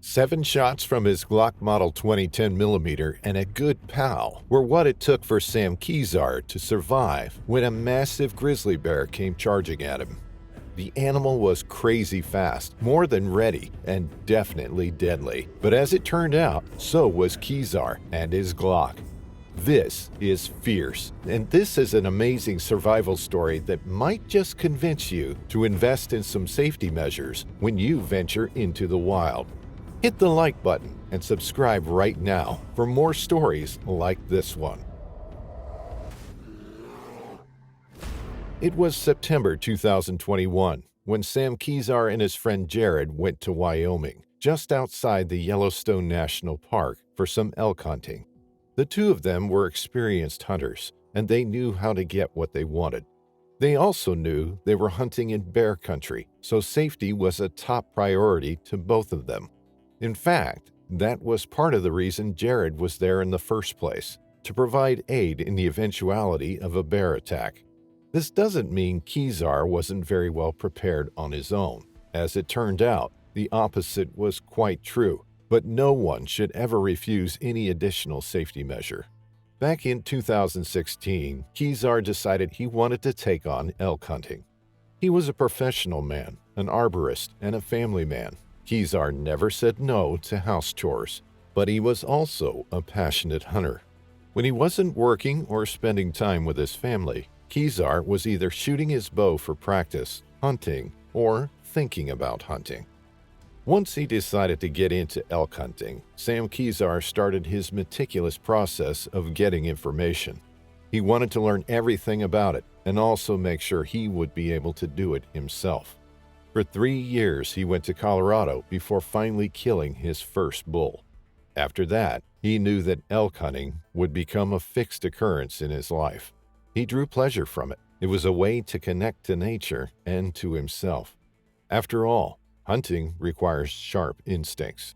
7 shots from his Glock Model 20 10mm and a good pow were what it took for Sam Kezar to survive when a massive grizzly bear came charging at him. The animal was crazy fast, more than ready, and definitely deadly. But as it turned out, so was Kezar and his Glock. This is fierce, and this is an amazing survival story that might just convince you to invest in some safety measures when you venture into the wild. Hit the like button and subscribe right now for more stories like this one. It was September 2021 when Sam Kezar and his friend Jared went to Wyoming, just outside the Yellowstone National Park, for some elk hunting. The two of them were experienced hunters, and they knew how to get what they wanted. They also knew they were hunting in bear country, so safety was a top priority to both of them. In fact, that was part of the reason Jared was there in the first place, to provide aid in the eventuality of a bear attack. This doesn't mean Kezar wasn't very well prepared on his own. As it turned out, the opposite was quite true, but no one should ever refuse any additional safety measure. Back in 2016, Kezar decided he wanted to take on elk hunting. He was a professional man, an arborist, and a family man. Kezar never said no to house chores, but he was also a passionate hunter. When he wasn't working or spending time with his family, Kezar was either shooting his bow for practice, hunting, or thinking about hunting. Once he decided to get into elk hunting, Sam Kezar started his meticulous process of getting information. He wanted to learn everything about it and also make sure he would be able to do it himself. For 3 years, he went to Colorado before finally killing his first bull. After that, he knew that elk hunting would become a fixed occurrence in his life. He drew pleasure from it. It was a way to connect to nature and to himself. After all, hunting requires sharp instincts.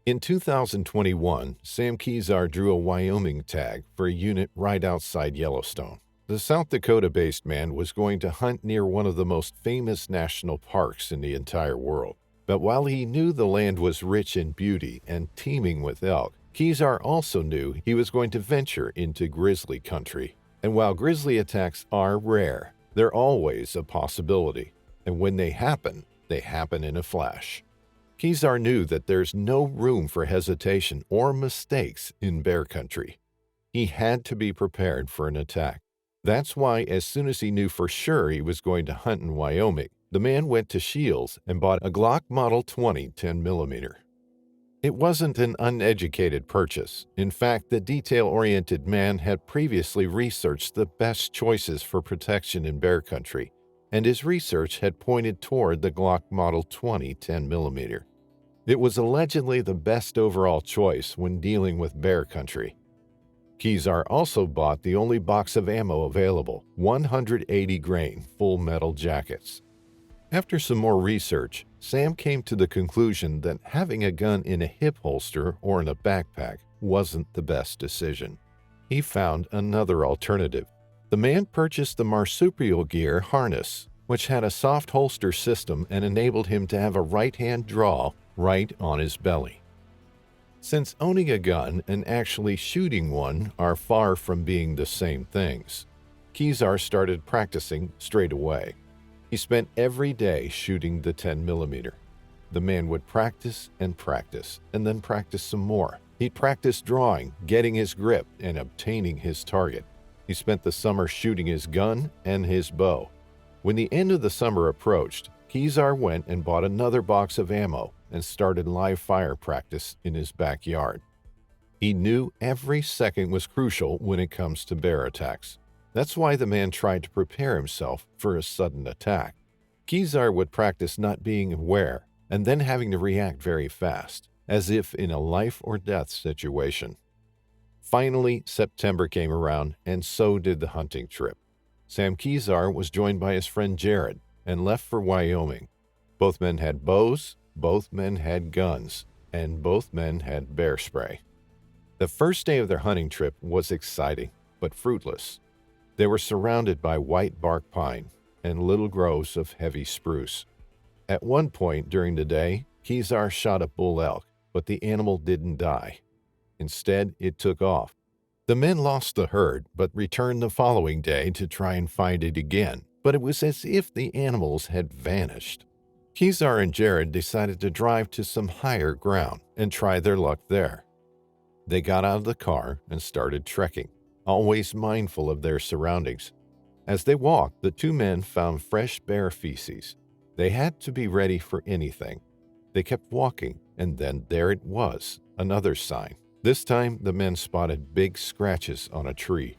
In 2021, Sam Kezar drew a Wyoming tag for a unit right outside Yellowstone. The South Dakota-based man was going to hunt near one of the most famous national parks in the entire world. But while he knew the land was rich in beauty and teeming with elk, Kezar also knew he was going to venture into grizzly country. And while grizzly attacks are rare, they're always a possibility. And when they happen in a flash. Kezar knew that there's no room for hesitation or mistakes in bear country. He had to be prepared for an attack. That's why, as soon as he knew for sure he was going to hunt in Wyoming, the man went to Shields and bought a Glock Model 20 10mm. It wasn't an uneducated purchase. In fact, the detail-oriented man had previously researched the best choices for protection in bear country, and his research had pointed toward the Glock Model 20 10mm. It was allegedly the best overall choice when dealing with bear country. Kezar also bought the only box of ammo available, 180 grain full metal jackets. After some more research, Sam came to the conclusion that having a gun in a hip holster or in a backpack wasn't the best decision. He found another alternative. The man purchased the marsupial gear harness, which had a soft holster system and enabled him to have a right-hand draw right on his belly. Since owning a gun and actually shooting one are far from being the same things, Kezar started practicing straight away. He spent every day shooting the 10mm. The man would practice and then practice some more. He'd practice drawing, getting his grip, and obtaining his target. He spent the summer shooting his gun and his bow. When the end of the summer approached, Kezar went and bought another box of ammo and started live fire practice in his backyard. He knew every second was crucial when it comes to bear attacks. That's why the man tried to prepare himself for a sudden attack. Kezar would practice not being aware and then having to react very fast, as if in a life or death situation. Finally, September came around, and so did the hunting trip. Sam Kezar was joined by his friend Jared and left for Wyoming. Both men had bows, both men had guns, and both men had bear spray. The first day of their hunting trip was exciting, but fruitless. They were surrounded by white bark pine and little groves of heavy spruce. At one point during the day, Kezar shot a bull elk, but the animal didn't die. Instead, it took off. The men lost the herd, but returned the following day to try and find it again, but it was as if the animals had vanished. Kezar and Jared decided to drive to some higher ground and try their luck there. They got out of the car and started trekking, always mindful of their surroundings. As they walked, the two men found fresh bear feces. They had to be ready for anything. They kept walking, and then there it was, another sign. This time, the men spotted big scratches on a tree.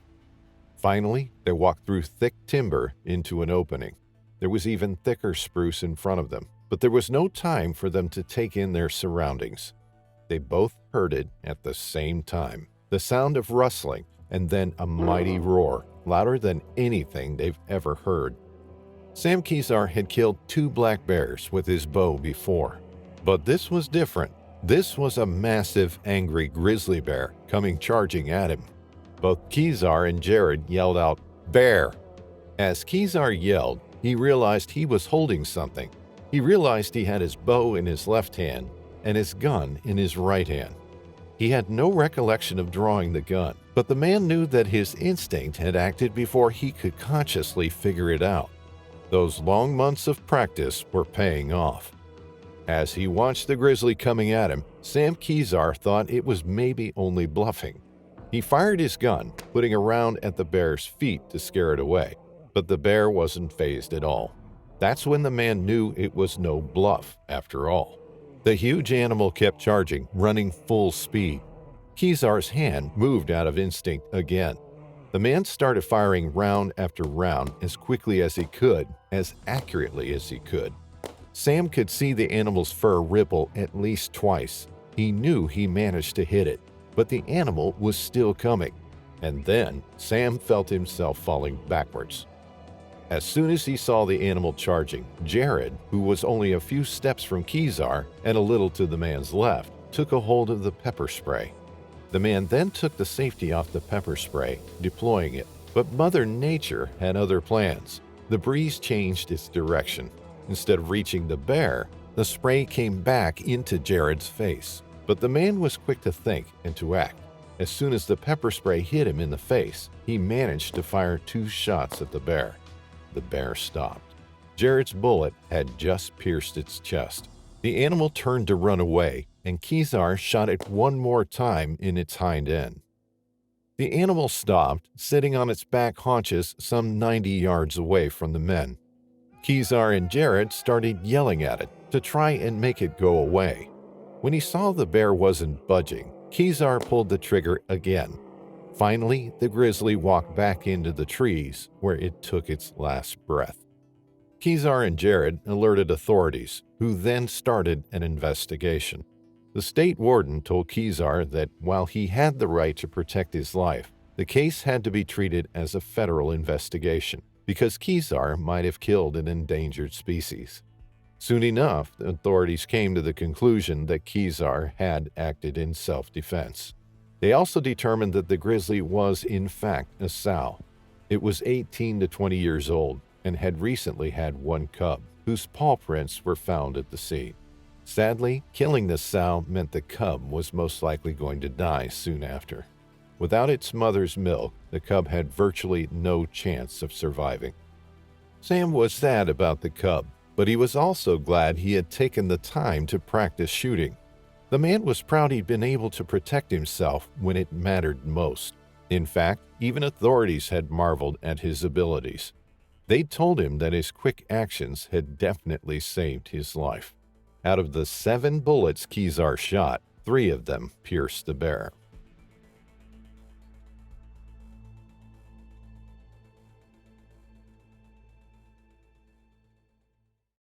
Finally, they walked through thick timber into an opening. There was even thicker spruce in front of them, but there was no time for them to take in their surroundings. They both heard it at the same time. The sound of rustling, and then a mighty roar, louder than anything they've ever heard. Sam Kezar had killed 2 black bears with his bow before, but this was different. This was a massive, angry grizzly bear coming charging at him. Both Kezar and Jared yelled out, "Bear!" As Kezar yelled, he realized he was holding something. He realized he had his bow in his left hand and his gun in his right hand. He had no recollection of drawing the gun, but the man knew that his instinct had acted before he could consciously figure it out. Those long months of practice were paying off. As he watched the grizzly coming at him, Sam Kezar thought it was maybe only bluffing. He fired his gun, putting a round at the bear's feet to scare it away, but the bear wasn't fazed at all. That's when the man knew it was no bluff after all. The huge animal kept charging, running full speed. Kezar's hand moved out of instinct again. The man started firing round after round as quickly as he could, as accurately as he could. Sam could see the animal's fur ripple at least twice. He knew he managed to hit it, but the animal was still coming. And then Sam felt himself falling backwards. As soon as he saw the animal charging, Jared, who was only a few steps from Kezar and a little to the man's left, took a hold of the pepper spray. The man then took the safety off the pepper spray, deploying it. But Mother Nature had other plans. The breeze changed its direction. Instead of reaching the bear, the spray came back into Jared's face. But the man was quick to think and to act. As soon as the pepper spray hit him in the face, he managed to fire 2 shots at the bear. The bear stopped. Jared's bullet had just pierced its chest. The animal turned to run away, and Kezar shot it one more time in its hind end. The animal stopped, sitting on its back haunches some 90 yards away from the men. Kezar and Jared started yelling at it to try and make it go away. When he saw the bear wasn't budging, Kezar pulled the trigger again. Finally, the grizzly walked back into the trees where it took its last breath. Kezar and Jared alerted authorities, who then started an investigation. The state warden told Kezar that while he had the right to protect his life, the case had to be treated as a federal investigation because Kezar might have killed an endangered species. Soon enough, the authorities came to the conclusion that Kezar had acted in self-defense. They also determined that the grizzly was, in fact, a sow. It was 18 to 20 years old and had recently had 1 cub, whose paw prints were found at the scene. Sadly, killing the sow meant the cub was most likely going to die soon after. Without its mother's milk, the cub had virtually no chance of surviving. Sam was sad about the cub, but he was also glad he had taken the time to practice shooting. The man was proud he'd been able to protect himself when it mattered most. In fact, even authorities had marveled at his abilities. They'd told him that his quick actions had definitely saved his life. Out of the 7 bullets Kezar shot, 3 of them pierced the bear.